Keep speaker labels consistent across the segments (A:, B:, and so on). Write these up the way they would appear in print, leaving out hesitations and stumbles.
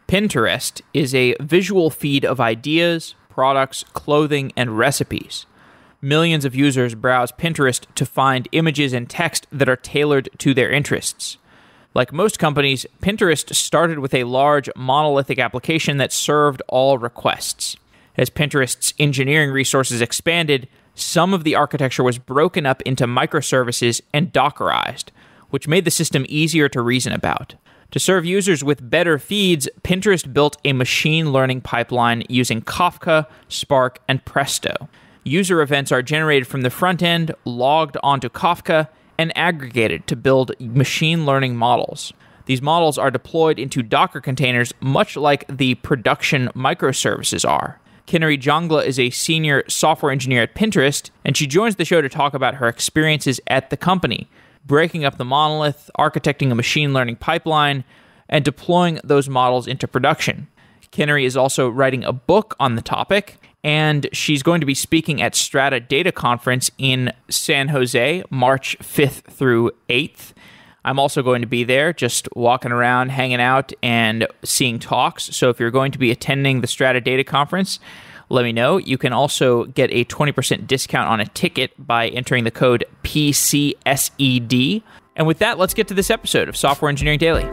A: Pinterest is a visual feed of ideas, products, clothing, and recipes. Millions of users browse Pinterest to find images and text that are tailored to their interests. Like most companies, Pinterest started with a large monolithic application that served all requests. As Pinterest's engineering resources expanded, some of the architecture was broken up into microservices and Dockerized, which made the system easier to reason about. To serve users with better feeds, Pinterest built a machine learning pipeline using Kafka, Spark, and Presto. User events are generated from the front end, logged onto Kafka, and aggregated to build machine learning models. These models are deployed into Docker containers, much like the production microservices are. Kinnary Jangla is a senior software engineer at Pinterest, and she joins the show to talk about her experiences at the company, breaking up the monolith, architecting a machine learning pipeline, and deploying those models into production. Kinnary is also writing a book on the topic, and she's going to be speaking at Strata Data Conference in San Jose, March 5th through 8th. I'm also going to be there, just walking around, hanging out, and seeing talks. So if you're going to be attending the Strata Data Conference, let me know. You can also get a 20% discount on a ticket by entering the code PCSED. And with that, let's get to this episode of Software Engineering Daily.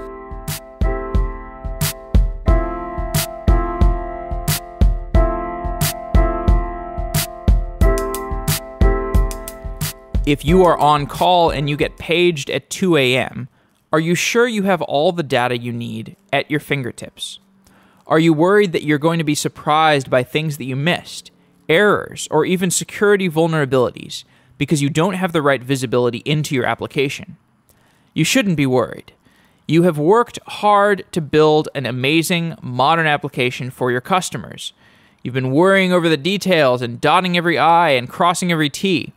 A: If you are on call and you get paged at 2 a.m., are you sure you have all the data you need at your fingertips? Are you worried that you're going to be surprised by things that you missed, errors, or even security vulnerabilities because you don't have the right visibility into your application? You shouldn't be worried. You have worked hard to build an amazing, modern application for your customers. You've been worrying over the details and dotting every I and crossing every T.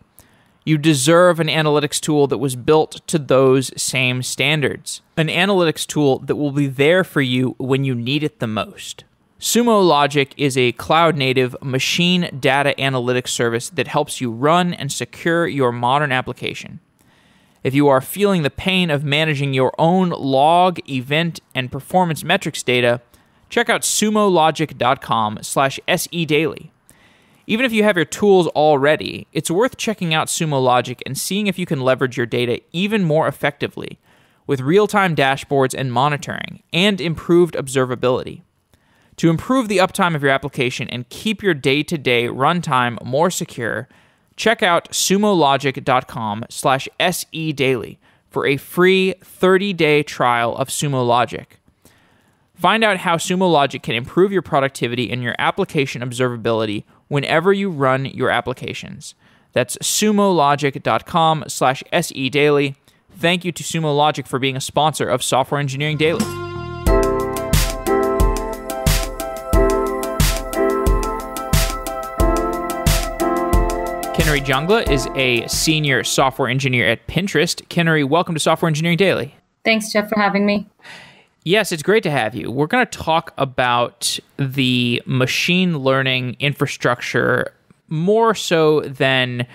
A: You deserve an analytics tool that was built to those same standards. An analytics tool that will be there for you when you need it the most. Sumo Logic is a cloud-native machine data analytics service that helps you run and secure your modern application. If you are feeling the pain of managing your own log, event, and performance metrics data, check out sumologic.com/sedaily. Even if you have your tools already, it's worth checking out Sumo Logic and seeing if you can leverage your data even more effectively with real-time dashboards and monitoring and improved observability. To improve the uptime of your application and keep your day-to-day runtime more secure, check out sumologic.com/sedaily for a free 30-day trial of Sumo Logic. Find out how Sumo Logic can improve your productivity and your application observability whenever you run your applications. That's sumologic.com/sedaily. Thank you to Sumo Logic for being a sponsor of Software Engineering Daily. Kinnary Jangla is a senior software engineer at Pinterest. Kinnary, welcome to Software Engineering Daily.
B: Thanks, Jeff, for having me.
A: Yes, it's great to have you. We're going to talk about the machine learning infrastructure more so than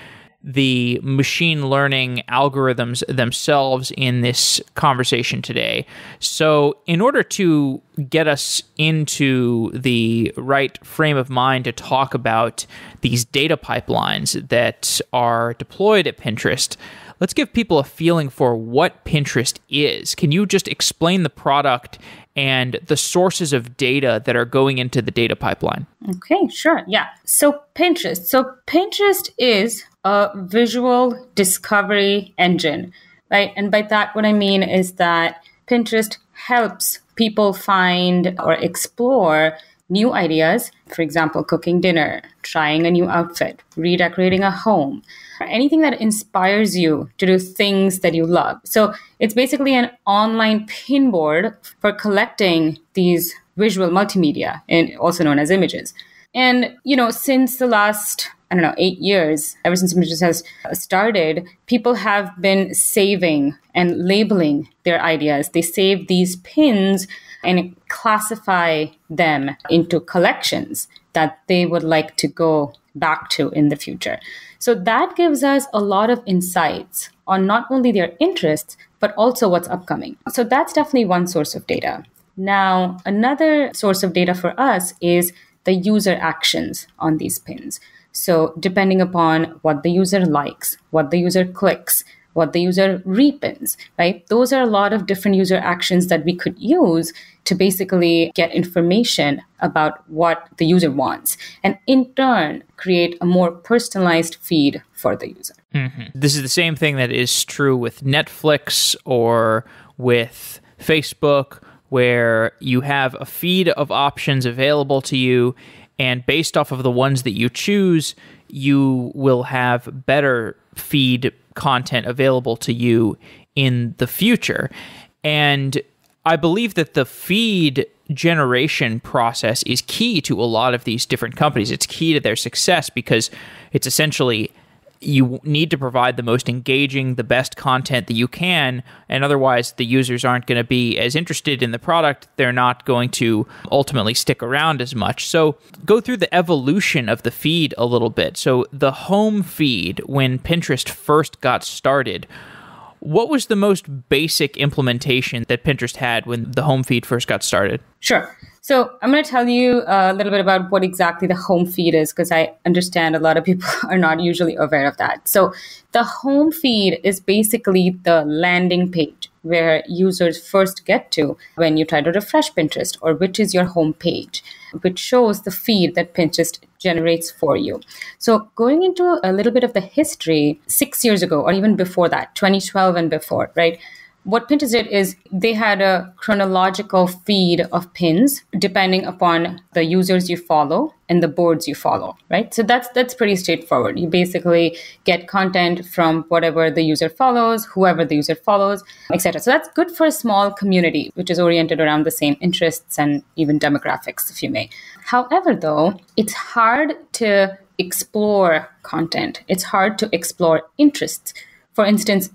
A: the machine learning algorithms themselves in this conversation today. So in order to get us into the right frame of mind to talk about these data pipelines that are deployed at Pinterest, let's give people a feeling for what Pinterest is. Can you just explain the product and the sources of data that are going into the data pipeline?
B: Okay, sure. Yeah. So Pinterest is a visual discovery engine, right? And by that, what I mean is that Pinterest helps people find or explore new ideas, for example, cooking dinner, trying a new outfit, redecorating a home, or anything that inspires you to do things that you love. So it's basically an online pinboard for collecting these visual multimedia, and also known as images. And, since the last, 8 years, ever since Pinterest has started, people have been saving and labeling their ideas. They save these pins and classify them into collections that they would like to go back to in the future. So that gives us a lot of insights on not only their interests, but also what's upcoming. So that's definitely one source of data. Now, another source of data for us is the user actions on these pins. So depending upon what the user likes, what the user clicks, what the user repins, right? Those are a lot of different user actions that we could use to basically get information about what the user wants, and in turn create a more personalized feed for the user.
A: This is the same thing that is true with Netflix or with Facebook, where you have a feed of options available to you, and based off of the ones that you choose, you will have better feed content available to you in the future. And I believe that the feed generation process is key to a lot of these different companies. It's key to their success because it's essentially you need to provide the most engaging, the best content that you can, and otherwise the users aren't going to be as interested in the product. They're not going to ultimately stick around as much. So go through the evolution of the feed a little bit. So the home feed, when Pinterest first got started, what was the most basic implementation that Pinterest had when the home feed first got started?
B: Sure. So I'm going to tell you a little bit about what exactly the home feed is, because I understand a lot of people are not usually aware of that. So the home feed is basically the landing page where users first get to when you try to refresh Pinterest, or which is your home page, which shows the feed that Pinterest generates for you. So going into a little bit of the history, 6 years ago, or even before that, 2012 and before, right? What Pinterest did is they had a chronological feed of pins depending upon the users you follow and the boards you follow, right? So that's pretty straightforward. You basically get content from whatever the user follows, whoever the user follows, etc. So that's good for a small community, which is oriented around the same interests and even demographics, if you may. However, though, it's hard to explore content. It's hard to explore interests. For instance,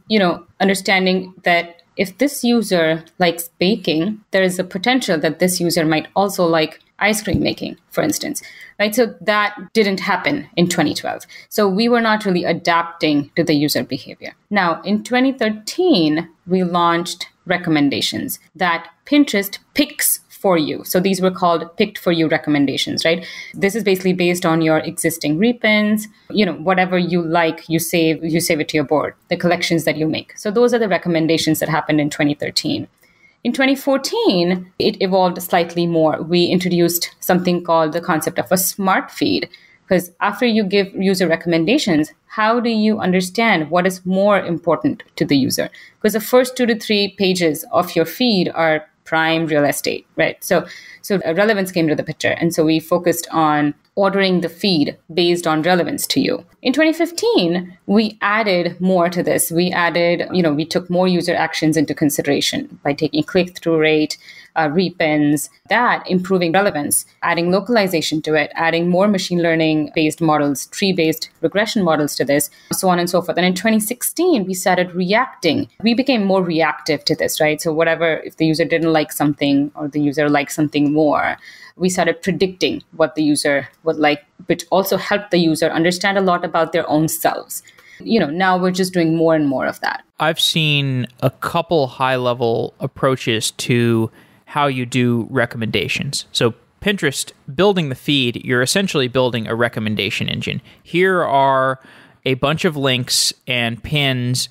B: understanding that if this user likes baking, there is a potential that this user might also like ice cream making, for instance, right? So that didn't happen in 2012. So we were not really adapting to the user behavior. Now, in 2013, we launched recommendations that Pinterest picks for you. So these were called picked for you recommendations, right? This is basically based on your existing repins, whatever you like, you save it to your board, the collections that you make. So those are the recommendations that happened in 2013. In 2014, it evolved slightly more. We introduced something called the concept of a smart feed, because after you give user recommendations, how do you understand what is more important to the user? Because the first 2 to 3 pages of your feed are prime real estate, right? So relevance came to the picture. And so we focused on ordering the feed based on relevance to you. In 2015, we added more to this. We added, we took more user actions into consideration by taking click-through rate, repins, that improving relevance, adding localization to it, adding more machine learning-based models, tree-based regression models to this, so on and so forth. And in 2016, we started reacting. We became more reactive to this, right? So if the user didn't like something or the user liked something more, we started predicting what the user would like, which also helped the user understand a lot about their own selves. Now we're just doing more and more of that.
A: I've seen a couple high-level approaches to how you do recommendations. So Pinterest, building the feed, you're essentially building a recommendation engine. Here are a bunch of links and pins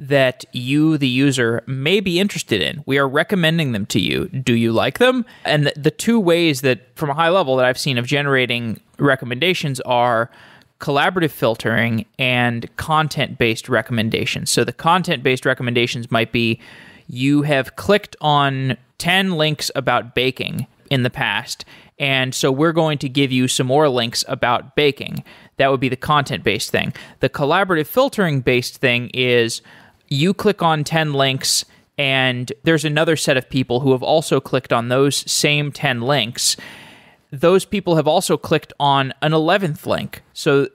A: that you, the user, may be interested in. We are recommending them to you. Do you like them? And the two ways that, from a high level, that I've seen of generating recommendations are collaborative filtering and content-based recommendations. So the content-based recommendations might be, you have clicked on 10 links about baking in the past, and so we're going to give you some more links about baking. That would be the content-based thing. The collaborative filtering-based thing is, you click on 10 links, and there's another set of people who have also clicked on those same 10 links. Those people have also clicked on an 11th link. So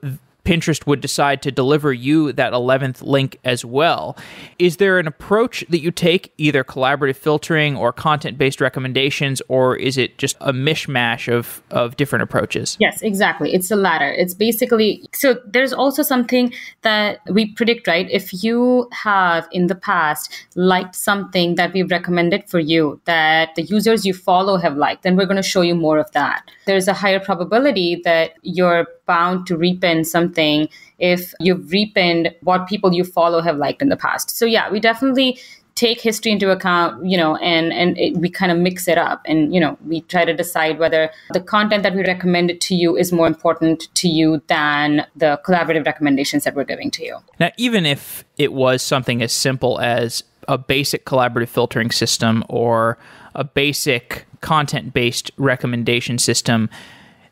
A: Pinterest would decide to deliver you that 11th link as well. Is there an approach that you take, either collaborative filtering or content-based recommendations, or is it just a mishmash of different approaches?
B: Yes, exactly. It's the latter. It's basically, so there's also something that we predict, right? If you have in the past liked something that we've recommended for you that the users you follow have liked, then we're going to show you more of that. There's a higher probability that you're bound to repin something if you've repinned what people you follow have liked in the past. So yeah, we definitely take history into account, we kind of mix it up, and we try to decide whether the content that we recommended to you is more important to you than the collaborative recommendations that we're giving to you.
A: Now, even if it was something as simple as a basic collaborative filtering system or a basic content-based recommendation system,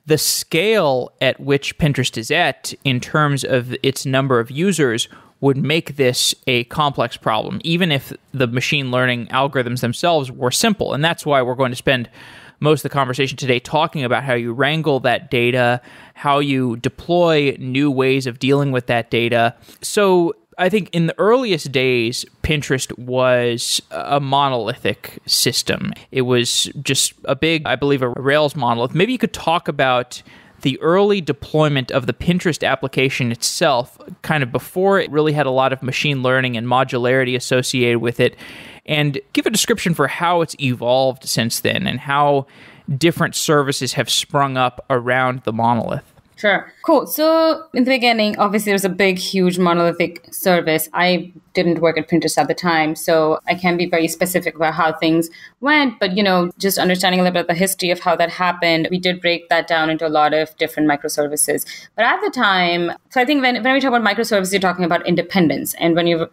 A: the scale at which Pinterest is at in terms of its number of users would make this a complex problem, even if the machine learning algorithms themselves were simple. And that's why we're going to spend most of the conversation today talking about how you wrangle that data, how you deploy new ways of dealing with that data. So I think in the earliest days, Pinterest was a monolithic system. It was just a big, I believe, a Rails monolith. Maybe you could talk about the early deployment of the Pinterest application itself, kind of before it really had a lot of machine learning and modularity associated with it, and give a description for how it's evolved since then and how different services have sprung up around the monolith.
B: Sure. Cool. So in the beginning, obviously, there was a big, huge monolithic service. I didn't work at Pinterest at the time, so I can't be very specific about how things went. But, just understanding a little bit of the history of how that happened, we did break that down into a lot of different microservices. But at the time, so I think when we talk about microservices, you're talking about independence. And when your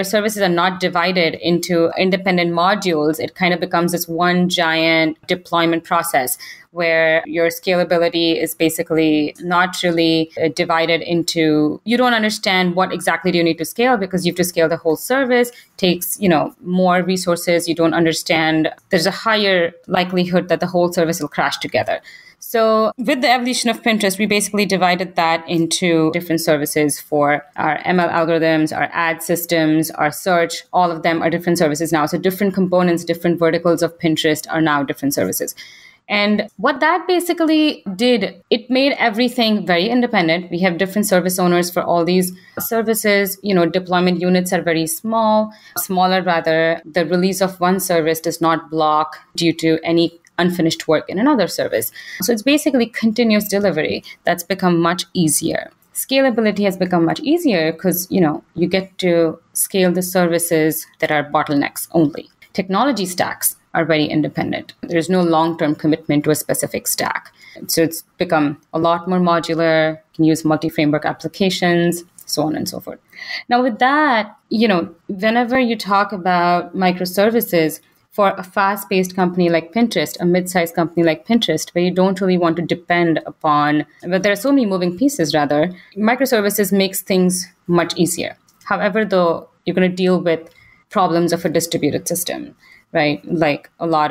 B: services are not divided into independent modules, it kind of becomes this one giant deployment process where your scalability is basically not really divided into, you don't understand what exactly do you need to scale because you have to scale the whole service, takes, more resources. You don't understand, there's a higher likelihood that the whole service will crash together. So with the evolution of Pinterest, we basically divided that into different services for our ML algorithms, our ad systems, our search. All of them are different services now. So different components, different verticals of Pinterest are now different services. And what that basically did, it made everything very independent. We have different service owners for all these services. Deployment units are very smaller rather. The release of one service does not block due to any unfinished work in another service. So it's basically continuous delivery that's become much easier. Scalability has become much easier because, you get to scale the services that are bottlenecks only. Technology stacks are very independent. There's no long-term commitment to a specific stack. So it's become a lot more modular, you can use multi-framework applications, so on and so forth. Now with that, whenever you talk about microservices, for a fast-paced company like Pinterest, a mid-sized company like Pinterest, where you don't really want to depend upon, but there are so many moving pieces rather, microservices makes things much easier. However, though, you're going to deal with problems of a distributed system, right? Like a lot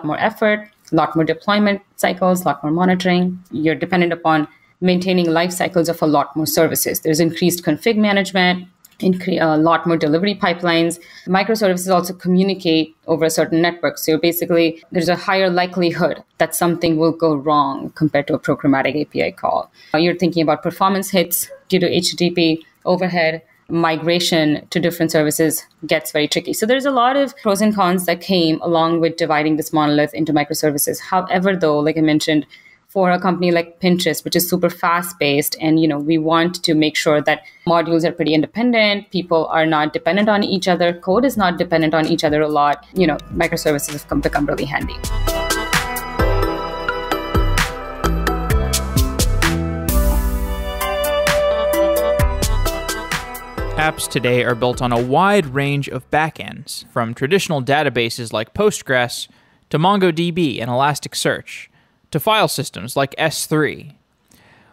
B: more effort, a lot more deployment cycles, a lot more monitoring. You're dependent upon maintaining life cycles of a lot more services. There's increased config management, a lot more delivery pipelines. Microservices also communicate over a certain network. So basically, there's a higher likelihood that something will go wrong compared to a programmatic API call. You're thinking about performance hits due to HTTP overhead. Migration to different services gets very tricky. So there's a lot of pros and cons that came along with dividing this monolith into microservices. However, though, like I mentioned, for a company like Pinterest, which is super fast-paced, and we want to make sure that modules are pretty independent, people are not dependent on each other, code is not dependent on each other a lot, microservices have become really handy.
A: Apps today are built on a wide range of backends, from traditional databases like Postgres to MongoDB and Elasticsearch, to file systems like S3.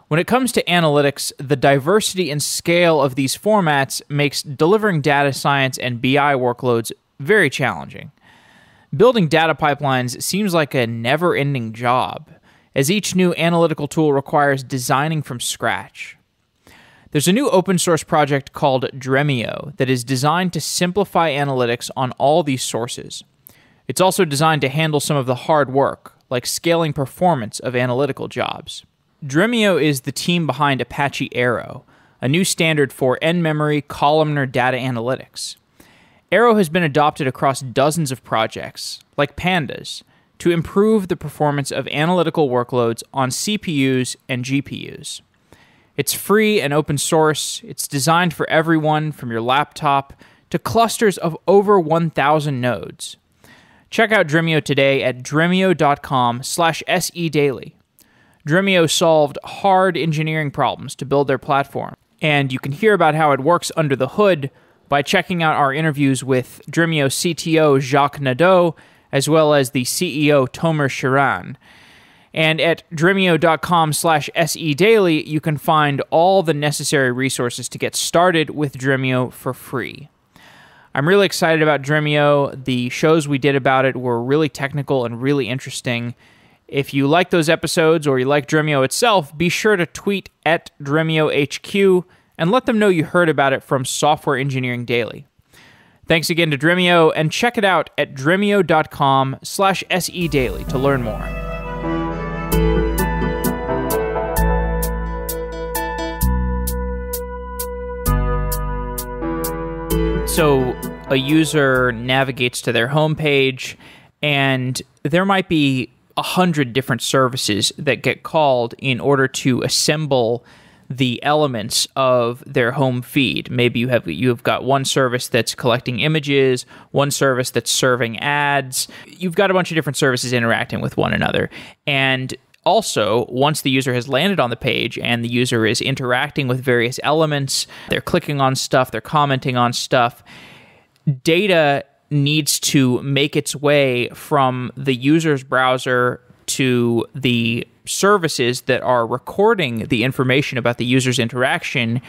A: When it comes to analytics, the diversity and scale of these formats makes delivering data science and BI workloads very challenging. Building data pipelines seems like a never-ending job, as each new analytical tool requires designing from scratch. There's a new open source project called Dremio that is designed to simplify analytics on all these sources. It's also designed to handle some of the hard work, like scaling performance of analytical jobs. Dremio is the team behind Apache Arrow, a new standard for in-memory columnar data analytics. Arrow has been adopted across dozens of projects, like Pandas, to improve the performance of analytical workloads on CPUs and GPUs. It's free and open source. It's designed for everyone from your laptop to clusters of over 1,000 nodes. Check out Dremio today at dremio.com/sedaily. Dremio solved hard engineering problems to build their platform, and you can hear about how it works under the hood by checking out our interviews with Dremio CTO Jacques Nadeau, as well as the CEO Tomer Shiran. And at dremio.com/sedaily, you can find all the necessary resources to get started with Dremio for free. I'm really excited about Dremio. The shows we did about it were really technical and really interesting. If you like those episodes or you like Dremio itself, be sure to tweet at DreamyOh and let them know you heard about it from Software Engineering Daily. Thanks again to Dremio, and check it out at dremio.com/sedaily to learn more. So a user navigates to their homepage, and there might be 100 different services that get called in order to assemble the elements of their home feed. Maybe you've got one service that's collecting images, one service that's serving ads. You've got a bunch of different services interacting with one another. And also, once the user has landed on the page and the user is interacting with various elements, they're clicking on stuff, they're commenting on stuff, data needs to make its way from the user's browser to the services that are recording the information about the user's interaction.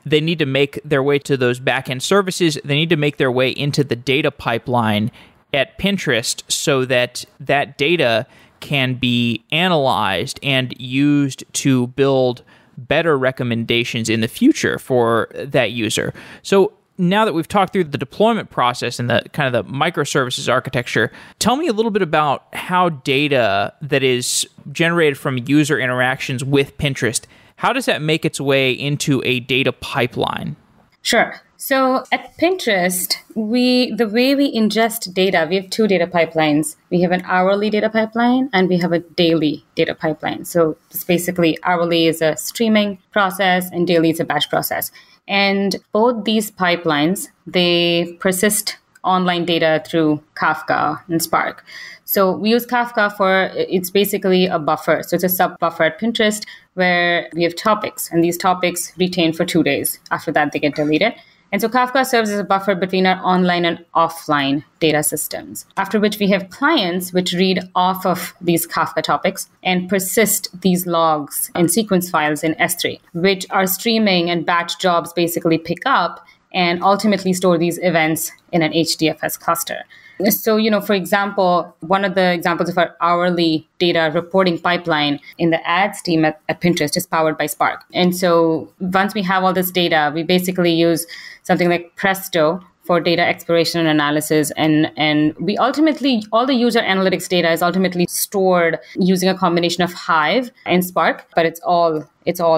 A: They need to make their way to those backend services. They need to make their way into the data pipeline at Pinterest so that that data can be analyzed and used to build better recommendations in the future for that user. So now that we've talked through the deployment process and the kind of the microservices architecture, tell me a little bit about how data that is generated from user interactions with Pinterest, how does that make its way into a data pipeline?
B: Sure. So at Pinterest, the way we ingest data, we have two data pipelines. We have an hourly data pipeline and we have a daily data pipeline. So it's basically hourly is a streaming process and daily is a batch process. And both these pipelines, they persist online data through Kafka and Spark. So we use Kafka it's basically a buffer. So it's a sub buffer at Pinterest where we have topics, and these topics retain for 2 days. After that, they get deleted. And so Kafka serves as a buffer between our online and offline data systems, after which we have clients which read off of these Kafka topics and persist these logs in sequence files in S3, which our streaming and batch jobs basically pick up and ultimately store these events in an HDFS cluster. So, for example, one of the examples of our hourly data reporting pipeline in the ads team at Pinterest is powered by Spark. And so once we have all this data, we basically use something like Presto for data exploration and analysis. And we ultimately, all the user analytics data is ultimately stored using a combination of Hive and Spark, but it's all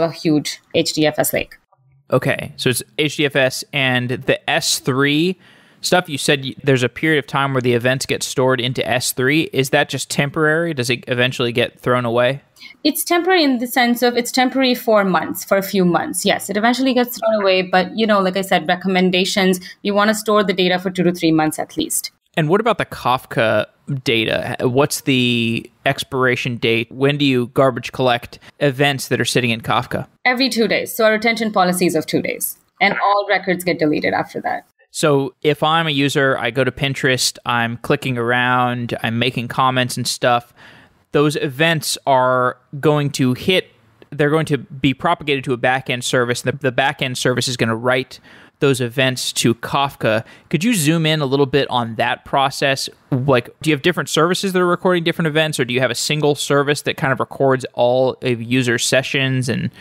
B: a huge HDFS lake.
A: Okay, so it's HDFS and the S3 stuff. You said there's a period of time where the events get stored into S3. Is that just temporary? Does it eventually get thrown away?
B: It's temporary in the sense of it's temporary for a few months. Yes, it eventually gets thrown away. But, like I said, recommendations, you want to store the data for 2 to 3 months at least.
A: And what about the Kafka data? What's the expiration date? When do you garbage collect events that are sitting in Kafka?
B: Every 2 days. So our retention policy is of 2 days. And all records get deleted after that.
A: So if I'm a user, I go to Pinterest, I'm clicking around, I'm making comments and stuff, those events are going to they're going to be propagated to a backend service. The backend service is going to write those events to Kafka. Could you zoom in a little bit on that process? like, do you have different services that are recording different events, or do you have a single service that kind of records all of user sessions? And,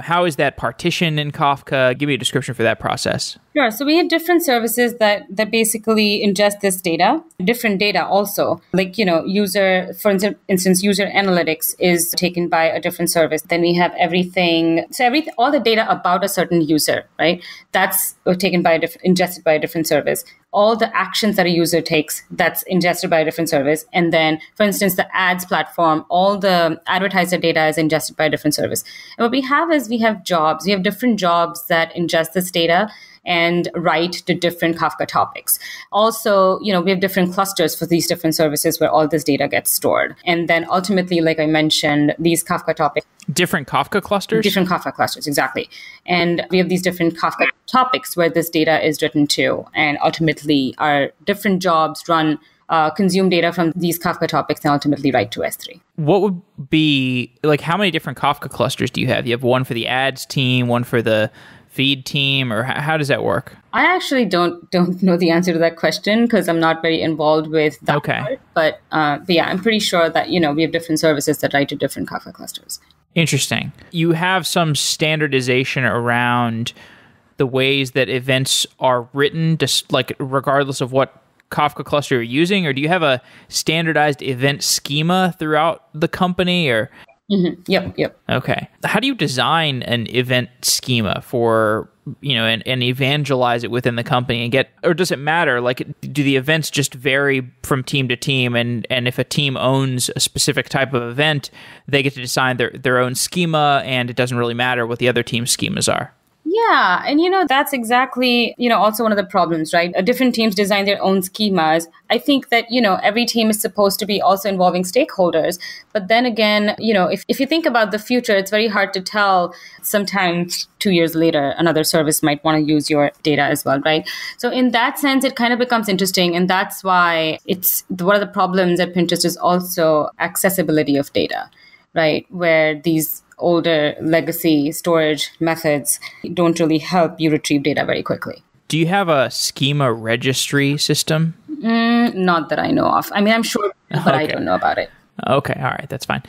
A: how is that partitioned in Kafka? Give me a description for that process.
B: Sure. So we have different services that basically ingest this data, different data also. Like, user, for instance, user analytics is taken by a different service. Then we have everything. So all the data about a certain user, right? That's taken by ingested by a different service. All the actions that a user takes, that's ingested by a different service. And then, for instance, the ads platform, all the advertiser data is ingested by a different service. And what we have is we have jobs. We have different jobs that ingest this data and write to different Kafka topics. Also, we have different clusters for these different services where all this data gets stored. And then ultimately, like I mentioned, these Kafka topics.
A: Different Kafka clusters?
B: Different Kafka clusters, exactly. And we have these different Kafka topics where this data is written to. And ultimately, our different jobs consume data from these Kafka topics and ultimately write to S3.
A: What would be, like, how many different Kafka clusters do you have? You have one for the ads team, one for the feed team, or how does that work?
B: I actually don't know the answer to that question because I'm not very involved with that part. But yeah, I'm pretty sure that, we have different services that write to different Kafka clusters.
A: Interesting. You have some standardization around the ways that events are written, just like regardless of what Kafka cluster you're using, or do you have a standardized event schema throughout the company, or?
B: Mm-hmm. Yep.
A: Okay. How do you design an event schema for, and evangelize it within the company and or does it matter? Like, do the events just vary from team to team? And if a team owns a specific type of event, they get to design their own schema, and it doesn't really matter what the other team's schemas are?
B: Yeah. And, that's exactly, also one of the problems, right? Different teams design their own schemas. I think that, every team is supposed to be also involving stakeholders. But then again, if you think about the future, it's very hard to tell. Sometimes 2 years later, another service might want to use your data as well, right? So in that sense, it kind of becomes interesting. And that's why one of the problems at Pinterest is also accessibility of data, right? Where these older legacy storage methods don't really help you retrieve data very quickly.
A: Do you have a schema registry system?
B: Not that I know of. I mean, I'm sure, but I don't know about it.
A: Okay, all right, that's fine.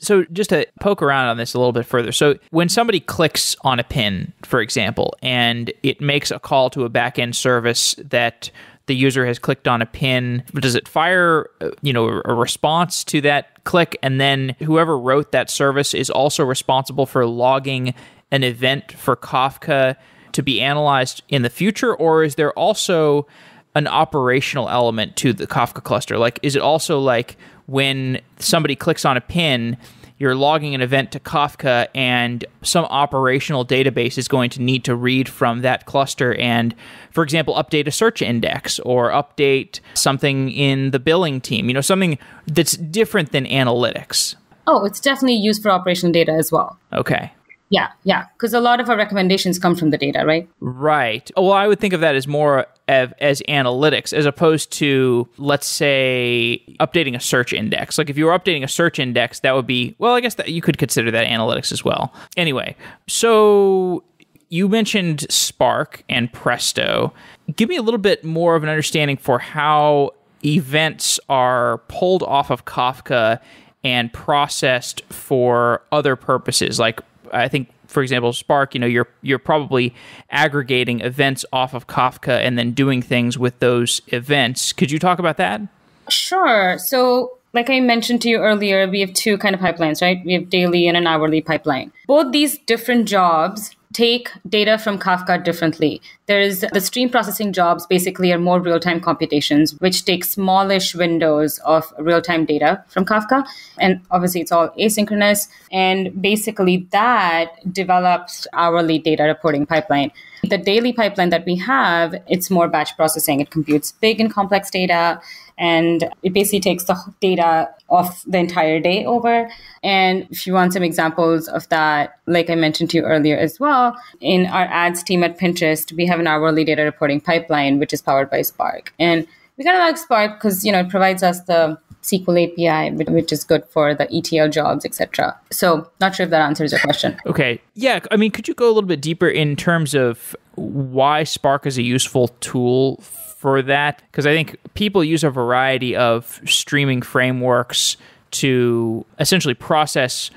A: So just to poke around on this a little bit further. So when somebody clicks on a pin, for example, and it makes a call to a backend service that the user has clicked on a pin, does it fire, a response to that click? And then whoever wrote that service is also responsible for logging an event for Kafka to be analyzed in the future? Or is there also an operational element to the Kafka cluster? Like, is it also like when somebody clicks on a pin, you're logging an event to Kafka, and some operational database is going to need to read from that cluster and, for example, update a search index or update something in the billing team, something that's different than analytics?
B: Oh, it's definitely used for operational data as well.
A: Okay.
B: Yeah. Because a lot of our recommendations come from the data, right?
A: Right. Well, I would think of that as more as analytics, as opposed to, let's say, updating a search index. Like if you were updating a search index, that would be, well, I guess that you could consider that analytics as well. Anyway, so you mentioned Spark and Presto. Give me a little bit more of an understanding for how events are pulled off of Kafka and processed for other purposes. Like, I think, for example, Spark, you're probably aggregating events off of Kafka and then doing things with those events. Could you talk about that?
B: Sure. So like I mentioned to you earlier, we have two kind of pipelines, right? We have daily and an hourly pipeline. Both these different jobs take data from Kafka differently. There's the stream processing jobs basically are more real-time computations, which take smallish windows of real-time data from Kafka. And obviously it's all asynchronous. And basically that develops hourly data reporting pipeline. The daily pipeline that we have, it's more batch processing. It computes big and complex data, and it basically takes the data of the entire day over. And if you want some examples of that, like I mentioned to you earlier as well, in our ads team at Pinterest, we have an hourly data reporting pipeline, which is powered by Spark. And we kind of like Spark because, it provides us the SQL API, which is good for the ETL jobs, etc. So not sure if that answers your question.
A: Okay. Yeah. Could you go a little bit deeper in terms of why Spark is a useful tool for that? Because I think people use a variety of streaming frameworks to essentially process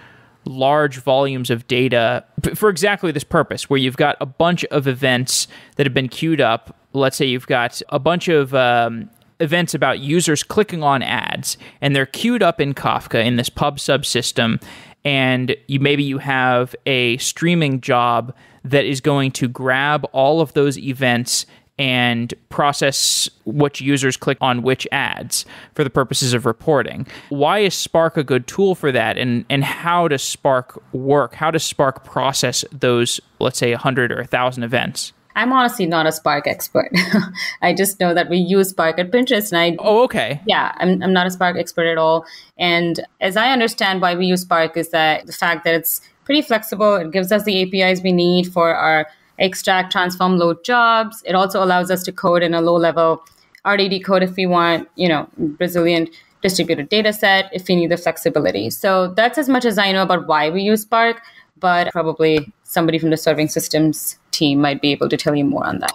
A: large volumes of data for exactly this purpose, where you've got a bunch of events that have been queued up. Let's say you've got a bunch of events about users clicking on ads, and they're queued up in Kafka in this pub subsystem, and maybe you have a streaming job that is going to grab all of those events and process which users click on which ads for the purposes of reporting. Why is Spark a good tool for that? And how does Spark work? How does Spark process those, let's say, 100 or 1,000 events?
B: I'm honestly not a Spark expert. I just know that we use Spark at Pinterest.
A: Oh, okay.
B: Yeah, I'm not a Spark expert at all. And as I understand why we use Spark is that the fact that it's pretty flexible. It gives us the APIs we need for our extract, transform, load jobs. It also allows us to code in a low-level RDD code if we want, resilient distributed data set, if we need the flexibility. So that's as much as I know about why we use Spark, but probably somebody from the serving systems team might be able to tell you more on that.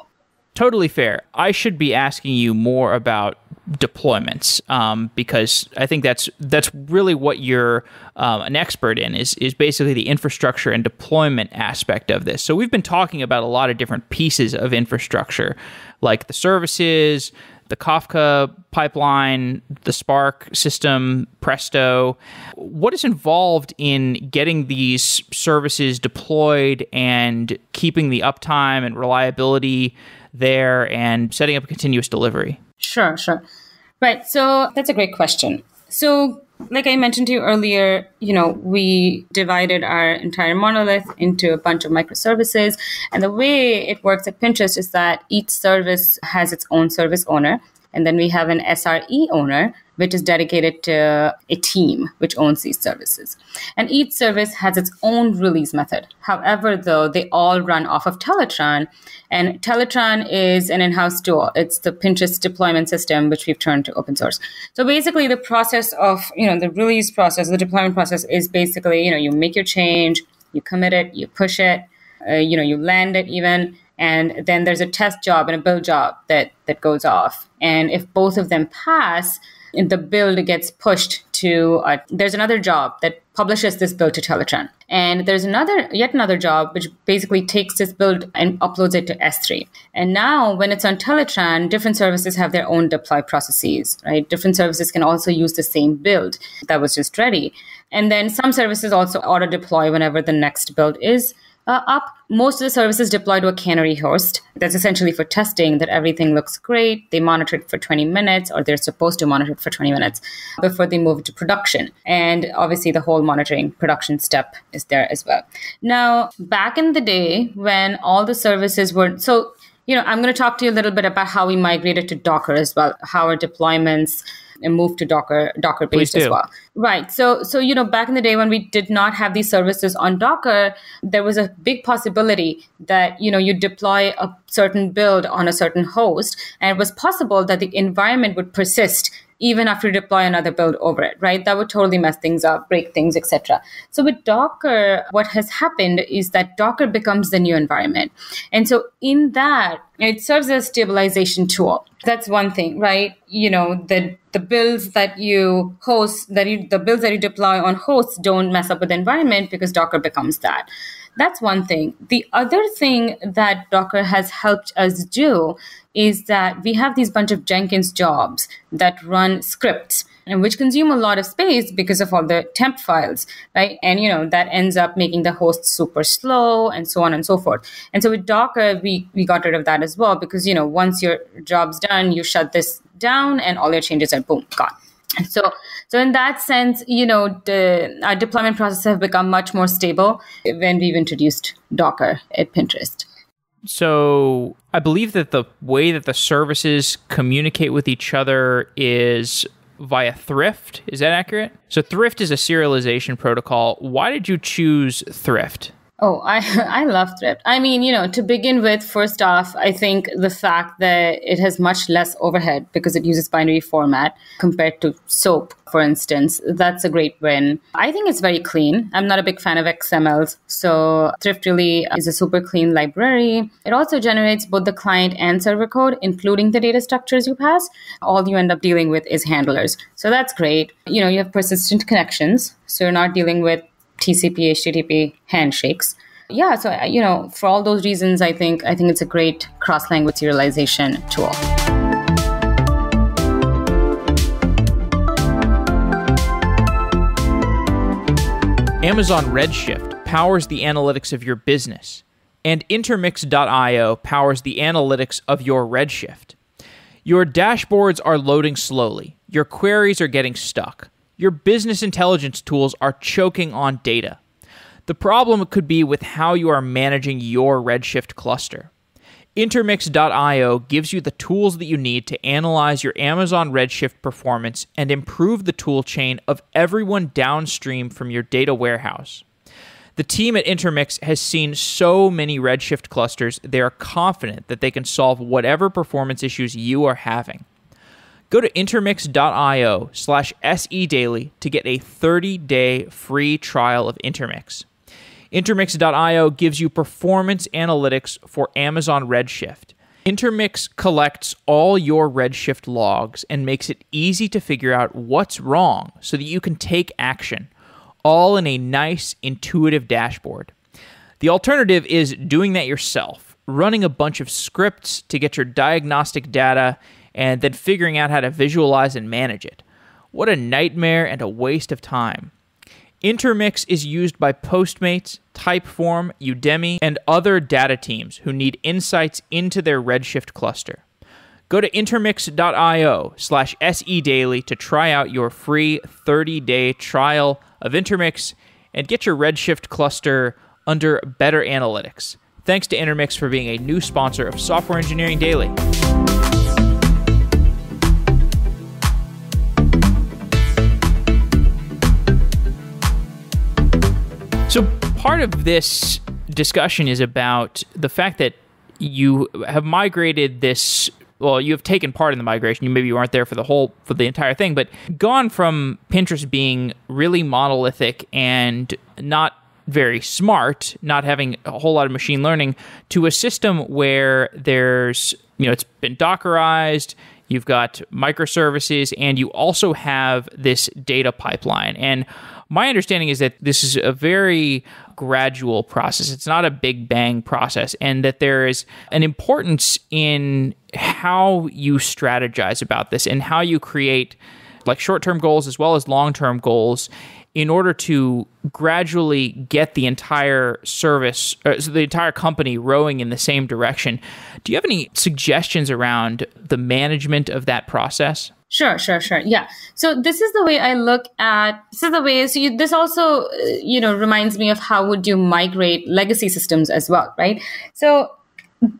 A: Totally fair. I should be asking you more about deployments because I think that's really what you're an expert in is basically the infrastructure and deployment aspect of this. So we've been talking about a lot of different pieces of infrastructure, like the services, the Kafka pipeline, the Spark system, Presto. What is involved in getting these services deployed and keeping the uptime and reliability there and setting up a continuous delivery? Sure.
B: Right. So that's a great question. So like I mentioned to you earlier, we divided our entire monolith into a bunch of microservices. And the way it works at Pinterest is that each service has its own service owner. And then we have an SRE owner, which is dedicated to a team which owns these services. And each service has its own release method. However, though, they all run off of Teletron. And Teletron is an in-house tool. It's the Pinterest deployment system, which we've turned to open source. So basically, the process of, the release process, the deployment process is basically, you make your change, you commit it, you push it, you land it even. And then there's a test job and a build job that goes off. And if both of them pass, the build gets pushed to, there's another job that publishes this build to Teletron. And there's yet another job which basically takes this build and uploads it to S3. And now when it's on Teletron, different services have their own deploy processes, right? Different services can also use the same build that was just ready. And then some services also auto deploy whenever the next build is up. Most of the services deploy to a Kinnary host. That's essentially for testing that everything looks great. They monitor it for 20 minutes, or they're supposed to monitor it for 20 minutes before they move it to production. And obviously the whole monitoring production step is there as well. Now, back in the day when all the services were, I'm going to talk to you a little bit about how we migrated to Docker as well, how our deployments and moved to Docker-based as well. Right. So back in the day when we did not have these services on Docker, there was a big possibility that, you deploy a certain build on a certain host, and it was possible that the environment would persist even after you deploy another build over it, right? That would totally mess things up, break things, etc. So with Docker, what has happened is that Docker becomes the new environment. And so in that, it serves as a stabilization tool. That's one thing, right? The builds that you host, the builds that you deploy on hosts don't mess up with the environment because Docker becomes that. That's one thing. The other thing that Docker has helped us do is that we have these bunch of Jenkins jobs that run scripts and which consume a lot of space because of all the temp files, right? And, that ends up making the host super slow and so on and so forth. And so with Docker, we got rid of that as well because, once your job's done, you shut this down and all your changes are boom, gone. So in that sense, our deployment processes have become much more stable when we've introduced Docker at Pinterest.
A: So I believe that the way that the services communicate with each other is via Thrift. Is that accurate? So Thrift is a serialization protocol. Why did you choose Thrift?
B: Oh, I love Thrift. I mean, to begin with, first off, I think the fact that it has much less overhead because it uses binary format compared to SOAP, for instance, that's a great win. I think it's very clean. I'm not a big fan of XMLs, so Thrift really is a super clean library. It also generates both the client and server code, including the data structures you pass. All you end up dealing with is handlers. So that's great. You have persistent connections, so you're not dealing with TCP, HTTP handshakes. Yeah, so for all those reasons, I think it's a great cross-language serialization tool.
A: Amazon Redshift powers the analytics of your business, and Intermix.io powers the analytics of your Redshift. Your dashboards are loading slowly. Your queries are getting stuck. Your business intelligence tools are choking on data. The problem could be with how you are managing your Redshift cluster. Intermix.io gives you the tools that you need to analyze your Amazon Redshift performance and improve the tool chain of everyone downstream from your data warehouse. The team at Intermix has seen so many Redshift clusters, they are confident that they can solve whatever performance issues you are having. Go to intermix.io/sedaily to get a 30-day free trial of Intermix. Intermix.io gives you performance analytics for Amazon Redshift. Intermix collects all your Redshift logs and makes it easy to figure out what's wrong so that you can take action, all in a nice, intuitive dashboard. The alternative is doing that yourself, running a bunch of scripts to get your diagnostic data and then figuring out how to visualize and manage it. What a nightmare and a waste of time. Intermix is used by Postmates, Typeform, Udemy, and other data teams who need insights into their Redshift cluster. Go to intermix.io/sedaily to try out your free 30-day trial of Intermix and get your Redshift cluster under better analytics. Thanks to Intermix for being a new sponsor of Software Engineering Daily. So part of this discussion is about the fact that you have migrated this, well, you have taken part in the migration. You maybe weren't there for the entire thing, but gone from Pinterest being really monolithic and not very smart, not having a whole lot of machine learning, to a system where there's, it's been Dockerized, you've got microservices, and you also have this data pipeline. And my understanding is that this is a very gradual process. It's not a big bang process, and that there is an importance in how you strategize about this and how you create like short-term goals as well as long-term goals in order to gradually get the entire service, so the entire company rowing in the same direction. Do you have any suggestions around the management of that process?
B: Sure. Yeah. So this is the way I look at, this also, reminds me of how would you migrate legacy systems as well, right? So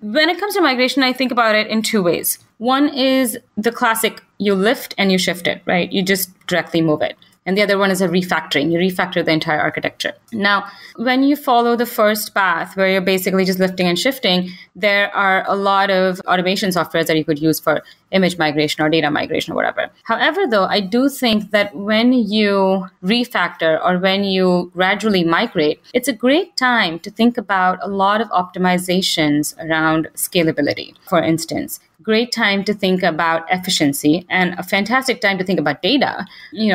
B: when it comes to migration, I think about it in two ways. One is the classic, you lift and you shift it, right? You just directly move it. And the other one is a refactoring. You refactor the entire architecture. Now, when you follow the first path, where you're basically just lifting and shifting, there are a lot of automation softwares that you could use for image migration or data migration or whatever. However, though, I do think that when you refactor or when you gradually migrate, it's a great time to think about a lot of optimizations around scalability, for instance. Great time to think about efficiency, and a fantastic time to think about data.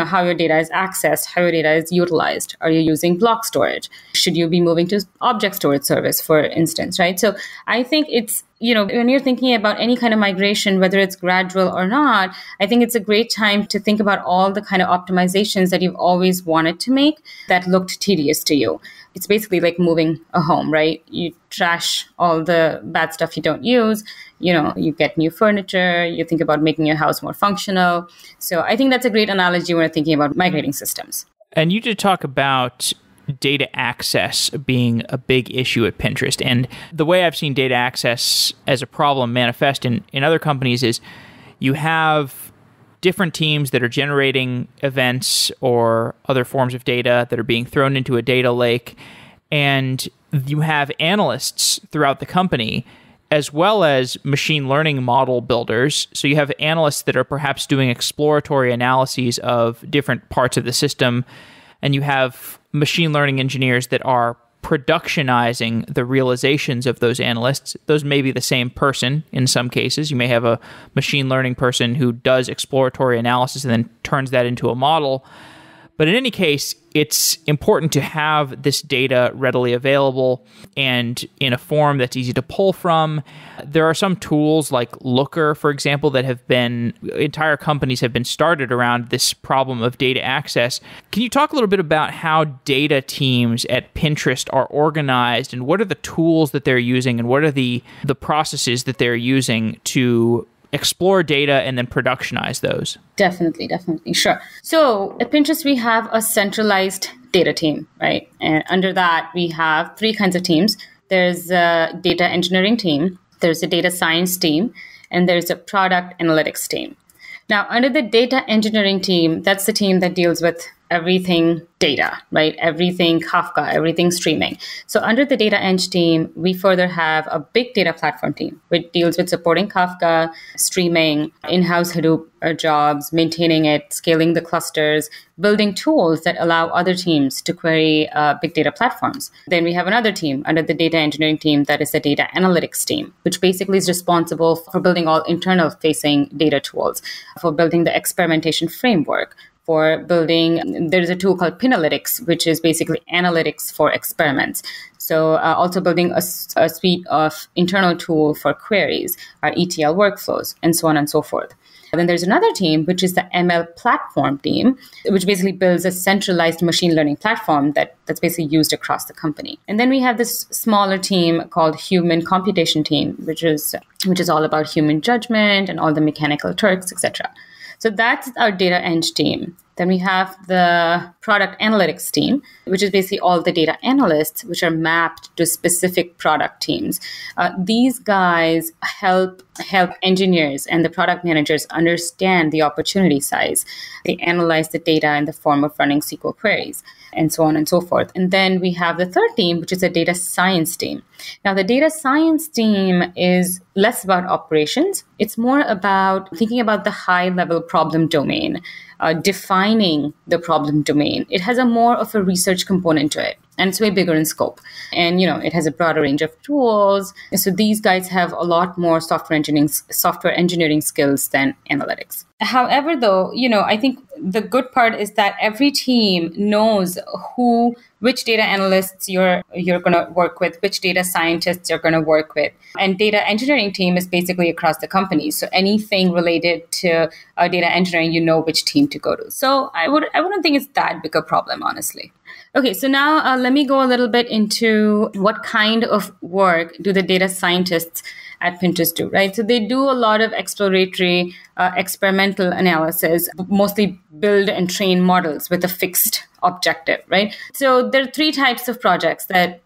B: How your data is accessed, how your data is utilized. Are you using block storage? Should you be moving to object storage service, for instance, right? So I think it's, when you're thinking about any kind of migration, whether it's gradual or not, I think it's a great time to think about all the kind of optimizations that you've always wanted to make that looked tedious to you. It's basically like moving a home, right? You trash all the bad stuff you don't use, you get new furniture, you think about making your house more functional. So I think that's a great analogy when you're thinking about migrating systems.
A: And you did talk about data access being a big issue at Pinterest. And the way I've seen data access as a problem manifest in other companies is you have different teams that are generating events or other forms of data that are being thrown into a data lake. And you have analysts throughout the company, as well as machine learning model builders. So you have analysts that are perhaps doing exploratory analyses of different parts of the system, and you have machine learning engineers that are productionizing the realizations of those analysts. Those may be the same person in some cases. You may have a machine learning person who does exploratory analysis and then turns that into a model. But in any case, it's important to have this data readily available and in a form that's easy to pull from. There are some tools like Looker, for example, that entire companies have been started around this problem of data access. Can you talk a little bit about how data teams at Pinterest are organized, and what are the tools that they're using, and what are the processes that they're using to explore data and then productionize those?
B: Definitely. Sure. So at Pinterest, we have a centralized data team, right? And under that, we have three kinds of teams. There's a data engineering team, there's a data science team, and there's a product analytics team. Now, under the data engineering team, that's the team that deals with everything data, right? Everything Kafka, everything streaming. So under the data eng team, we further have a big data platform team, which deals with supporting Kafka, streaming, in-house Hadoop jobs, maintaining it, scaling the clusters, building tools that allow other teams to query big data platforms. Then we have another team under the data engineering team that is the data analytics team, which basically is responsible for building all internal facing data tools, for building the experimentation framework, for building, there's a tool called Pinalytics, which is basically analytics for experiments. So also building a suite of internal tool for queries, our ETL workflows, and so on and so forth. And then there's another team, which is the ML platform team, which basically builds a centralized machine learning platform that's basically used across the company. And then we have this smaller team called human computation team, which is all about human judgment and all the mechanical turks, etc. So that's our data eng team. Then we have the product analytics team, which is basically all the data analysts, which are mapped to specific product teams. These guys help engineers and the product managers understand the opportunity size. They analyze the data in the form of running SQL queries, and so on and so forth. And then we have the third team, which is the data science team. Now, the data science team is less about operations. It's more about thinking about the high-level problem domain, defining the problem domain. It has a more of a research component to it, and it's way bigger in scope. And, it has a broader range of tools. And so these guys have a lot more software engineering skills than analytics. However, though, I think the good part is that every team knows which data analysts you're going to work with, which data scientists you're going to work with. And data engineering team is basically across the company. So anything related to data engineering, which team to go to. So I wouldn't think it's that big a problem, honestly. Okay, so now let me go a little bit into what kind of work do the data scientists at Pinterest do, right? So they do a lot of exploratory experimental analysis, mostly build and train models with a fixed objective, right? So there are three types of projects that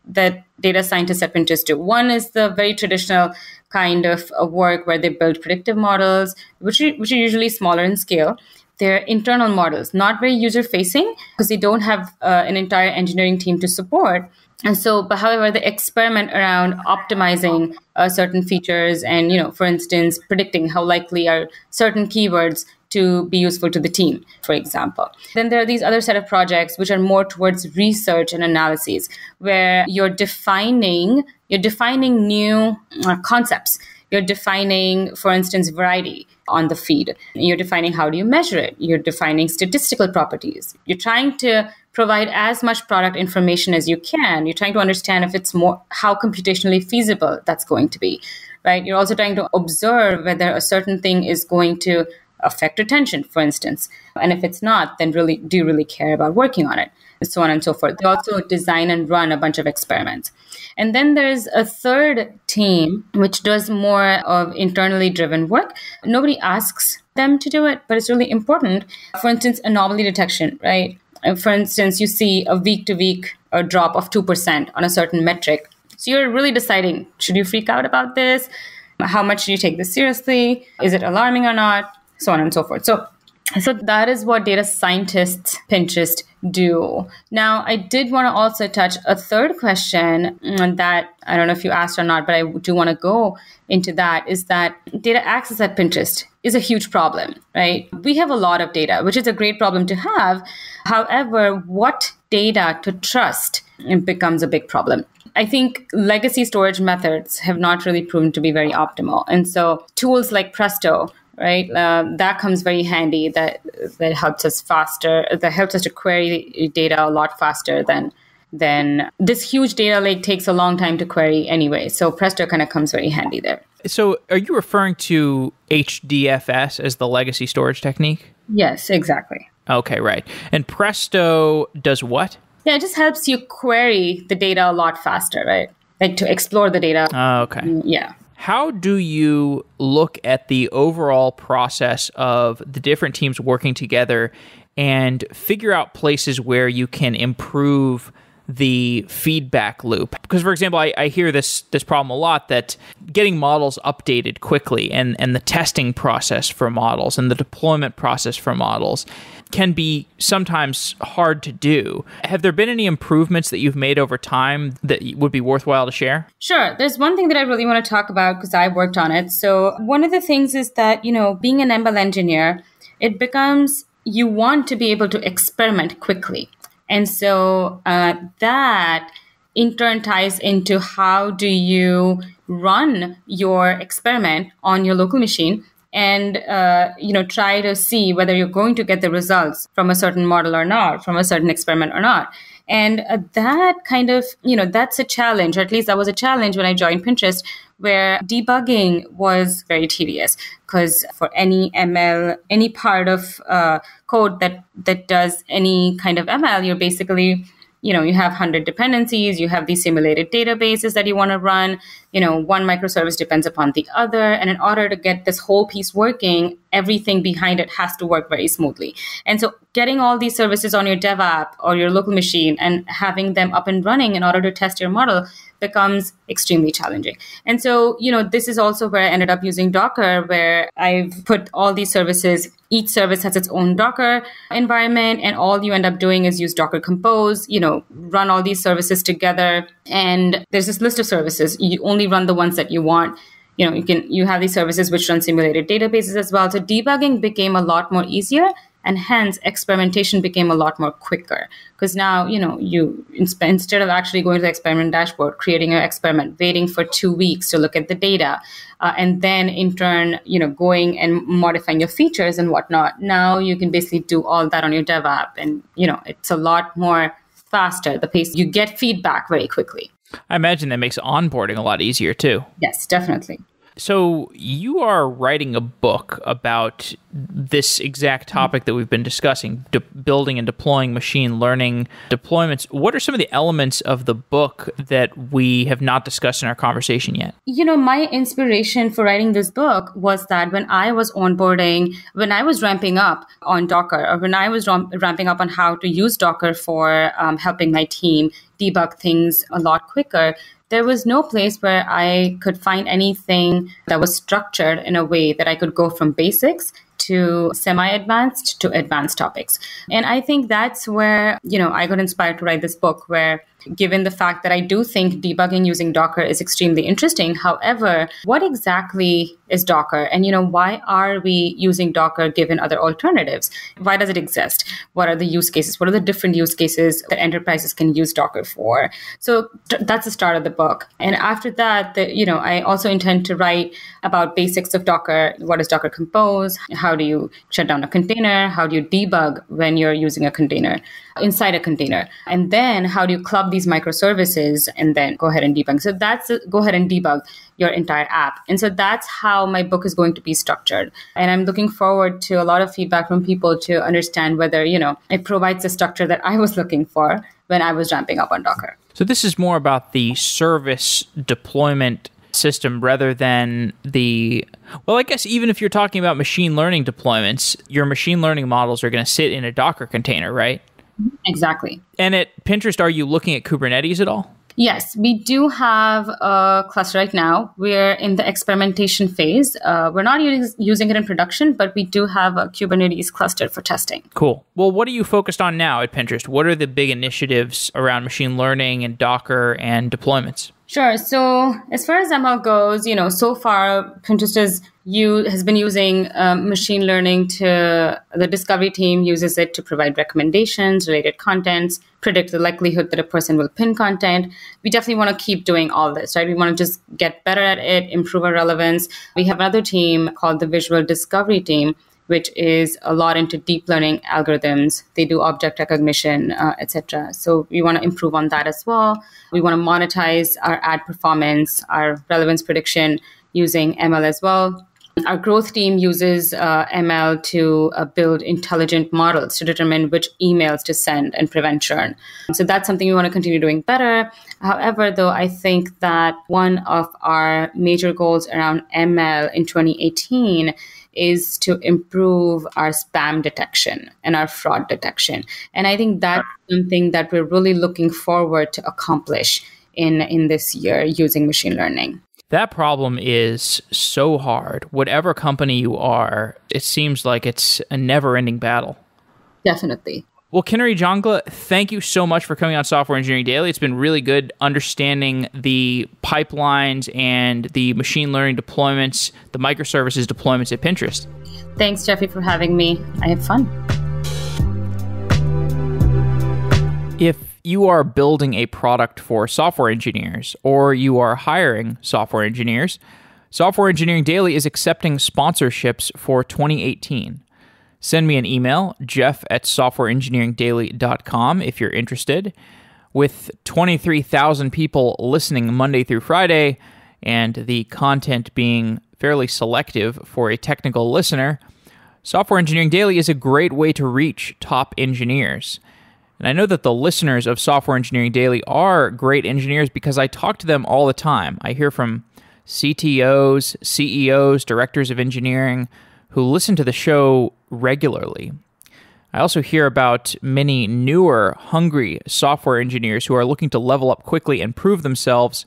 B: data scientists at Pinterest do. One is the very traditional kind of work where they build predictive models, which are usually smaller in scale. They're internal models, not very user-facing because they don't have an entire engineering team to support. And so, but however, they experiment around optimizing certain features and, for instance, predicting how likely are certain keywords to be useful to the team, for example. Then there are these other set of projects which are more towards research and analyses, where you're defining new concepts. You're defining, for instance, variety on the feed. You're defining how do you measure it. You're defining statistical properties. You're trying to provide as much product information as you can. You're trying to understand if it's how computationally feasible that's going to be, right? You're also trying to observe whether a certain thing is going to affect retention, for instance. And if it's not, then do you really care about working on it? And so on and so forth. They also design and run a bunch of experiments. And then there's a third team which does more of internally driven work. Nobody asks them to do it, but it's really important. For instance, anomaly detection, right? For instance, you see a week-to-week drop of 2% on a certain metric. So you're really deciding, should you freak out about this? How much do you take this seriously? Is it alarming or not? So on and so forth. So that is what data scientists Pinterest do. Now, I did want to also touch a third question that I don't know if you asked or not, but I do want to go into that, is that data access at Pinterest is a huge problem, right? We have a lot of data, which is a great problem to have. However, what data to trust becomes a big problem. I think legacy storage methods have not really proven to be very optimal. And so tools like Presto, right, that comes very handy. That helps us faster. That helps us to query data a lot faster than this huge data lake takes a long time to query anyway. So Presto kind of comes very handy there.
A: So are you referring to HDFS as the legacy storage technique?
B: Yes, exactly.
A: Okay, right. And Presto does what?
B: Yeah, it just helps you query the data a lot faster, right? Like to explore the data.
A: Oh, okay.
B: Yeah.
A: How do you look at the overall process of the different teams working together and figure out places where you can improve the feedback loop? Because, for example, I hear this problem a lot, that getting models updated quickly and the testing process for models and the deployment process for models can be sometimes hard to do. Have there been any improvements that you've made over time that would be worthwhile to share?
B: Sure. There's one thing that I really want to talk about because I worked on it. So one of the things is that, being an ML engineer, it becomes you want to be able to experiment quickly. And so that in turn ties into how do you run your experiment on your local machine and try to see whether you're going to get the results from a certain model or not, from a certain experiment or not. And that kind of, that's a challenge, or at least that was a challenge when I joined Pinterest, where debugging was very tedious because for any ML, any part of code that does any kind of ML, you're basically, you have 100 dependencies, you have these simulated databases that you want to run, one microservice depends upon the other. And in order to get this whole piece working, everything behind it has to work very smoothly. And so getting all these services on your dev app or your local machine and having them up and running in order to test your model becomes extremely challenging. And so, this is also where I ended up using Docker, where I've put all these services, each service has its own Docker environment, and all you end up doing is use Docker Compose, run all these services together. And there's this list of services. You only run the ones that you want. You have these services which run simulated databases as well. So debugging became a lot more easier, and hence experimentation became a lot more quicker. Because now, you instead of actually going to the experiment dashboard, creating an experiment, waiting for 2 weeks to look at the data, and then in turn, going and modifying your features and whatnot. Now you can basically do all that on your dev app, and it's a lot more faster. The pace, you get feedback very quickly.
A: I imagine that makes onboarding a lot easier too.
B: Yes, definitely.
A: So you are writing a book about this exact topic that we've been discussing, building and deploying machine learning deployments. What are some of the elements of the book that we have not discussed in our conversation yet?
B: My inspiration for writing this book was that when I was onboarding, when I was ramping up on Docker, or when I was ramping up on how to use Docker for helping my team debug things a lot quicker, there was no place where I could find anything that was structured in a way that I could go from basics to semi-advanced to advanced topics. And I think that's where, I got inspired to write this book, where given the fact that I do think debugging using Docker is extremely interesting. However, what exactly is Docker? And, why are we using Docker given other alternatives? Why does it exist? What are the use cases? What are the different use cases that enterprises can use Docker for? So that's the start of the book. And after that, I also intend to write about basics of Docker. What is Docker Compose? How do you shut down a container? How do you debug when you're using a container inside a container? And then how do you club these microservices and then go ahead and debug? So that's go ahead and debug your entire app. And so that's how my book is going to be structured. And I'm looking forward to a lot of feedback from people to understand whether, it provides the structure that I was looking for when I was ramping up on Docker.
A: So this is more about the service deployment system rather than I guess even if you're talking about machine learning deployments, your machine learning models are going to sit in a Docker container, right?
B: Exactly.
A: And at Pinterest, are you looking at Kubernetes at all?
B: Yes, we do have a cluster right now. We're in the experimentation phase. We're not using it in production, but we do have a Kubernetes cluster for testing.
A: Cool. Well, what are you focused on now at Pinterest? What are the big initiatives around machine learning and Docker and deployments?
B: Sure. So as far as ML goes, so far Pinterest has been using machine learning the discovery team uses it to provide recommendations, related contents, predict the likelihood that a person will pin content. We definitely want to keep doing all this, right? We want to just get better at it, improve our relevance. We have another team called the visual discovery team, which is a lot into deep learning algorithms. They do object recognition, etc. So we want to improve on that as well. We want to monetize our ad performance, our relevance prediction using ML as well. Our growth team uses ML to build intelligent models to determine which emails to send and prevent churn. So that's something we want to continue doing better. However, though, I think that one of our major goals around ML in 2018 is to improve our spam detection and our fraud detection. And I think that's something that we're really looking forward to accomplish in this year using machine learning.
A: That problem is so hard. Whatever company you are, it seems like it's a never-ending battle.
B: Definitely.
A: Well, Kinnary, Jangla, thank you so much for coming on Software Engineering Daily. It's been really good understanding the pipelines and the machine learning deployments, the microservices deployments at Pinterest.
B: Thanks, Jeffy, for having me. I had fun.
A: If you are building a product for software engineers or you are hiring software engineers, Software Engineering Daily is accepting sponsorships for 2018. Send me an email, jeff@softwareengineeringdaily.com if you're interested. With 23,000 people listening Monday through Friday and the content being fairly selective for a technical listener, Software Engineering Daily is a great way to reach top engineers. And I know that the listeners of Software Engineering Daily are great engineers because I talk to them all the time. I hear from CTOs, CEOs, directors of engineering who listen to the show regularly. I also hear about many newer, hungry software engineers who are looking to level up quickly and prove themselves.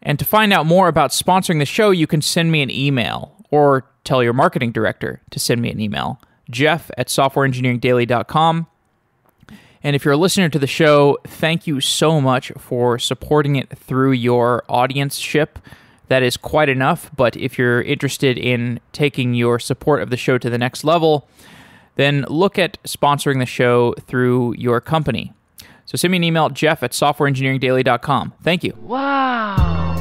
A: And to find out more about sponsoring the show, you can send me an email or tell your marketing director to send me an email, jeff@softwareengineeringdaily.com. And if you're a listener to the show, thank you so much for supporting it through your audienceship. That is quite enough, but if you're interested in taking your support of the show to the next level, then look at sponsoring the show through your company. So send me an email, jeff@softwareengineeringdaily.com. Thank you.
C: Wow.